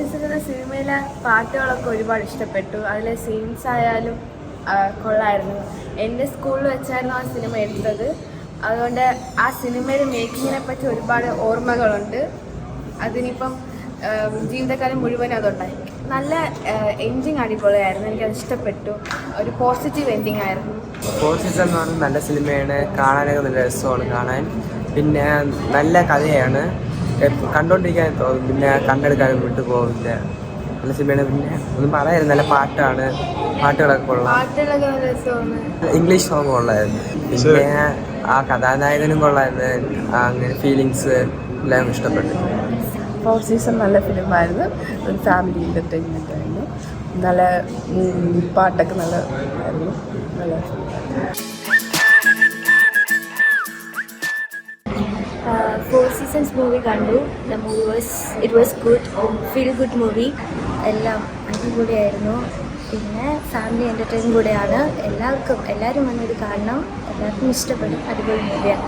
സീസണിലെ സിനിമയിലെ പാട്ടുകളൊക്കെ ഒരുപാട് ഇഷ്ടപ്പെട്ടു. അതിലെ സീൻസ് ആയാലും കൊള്ളായിരുന്നു. എൻ്റെ സ്കൂളിൽ വെച്ചായിരുന്നു ആ സിനിമ എടുത്തത്. അതുകൊണ്ട് ആ സിനിമയുടെ മേക്കിങ്ങിനെ പറ്റി ഒരുപാട് ഓർമ്മകളുണ്ട്. അതിനിപ്പം ജീവിതകാലം മുഴുവൻ അതുണ്ടായിരിക്കും. നല്ല എൻഡിങ് അടിപൊളിയായിരുന്നു, എനിക്കത് ഇഷ്ടപ്പെട്ടു. ഒരു പോസിറ്റീവ് എൻഡിങ് ആയിരുന്നു. ഫോർ സീസൺ എന്ന് പറഞ്ഞാൽ നല്ല സിനിമയാണ്, കാണാനൊക്കെ നല്ല രസമാണ് കാണാൻ. പിന്നെ നല്ല കഥയാണ്, കണ്ടുകൊണ്ടിരിക്കാൻ തോന്നും, പിന്നെ കണ്ടെടുക്കാനും വിട്ടു പോകില്ല. നല്ല സിനിമയാണ്. പിന്നെ ഒന്നും പറയായിരുന്നു, നല്ല പാട്ടാണ്, പാട്ടുകളൊക്കെ കൊള്ളാം, പാട്ടുകളൊക്കെ നല്ല രസമാണ്. ഇംഗ്ലീഷ് സോങ് കൊള്ളായിരുന്നു. പിന്നെ ആ കഥാനായകനും കൊള്ളായിരുന്നു. അങ്ങനെ ഫീലിങ്സ് എല്ലാം ഇഷ്ടപ്പെട്ടു. ഫോർ സീസൺ നല്ല ഫിലിമായിരുന്നു, ഒരു ഫാമിലി എൻ്റർടൈൻമെൻ്റ് ആയിരുന്നു. നല്ല പാട്ടൊക്കെ നല്ല ആയിരുന്നു, നല്ല ഫോർ സീസൺസ് മൂവി കണ്ടു. It was good, feel good movie. എല്ലാം അടിപൊളിയായിരുന്നു. പിന്നെ ഫാമിലി എൻ്റർടൈൻ കൂടെയാണ്. എല്ലാവരും വന്നത് കാണണം, എല്ലാവർക്കും ഇഷ്ടപ്പെടും. അടിപൊളി മൂവിയാണ്.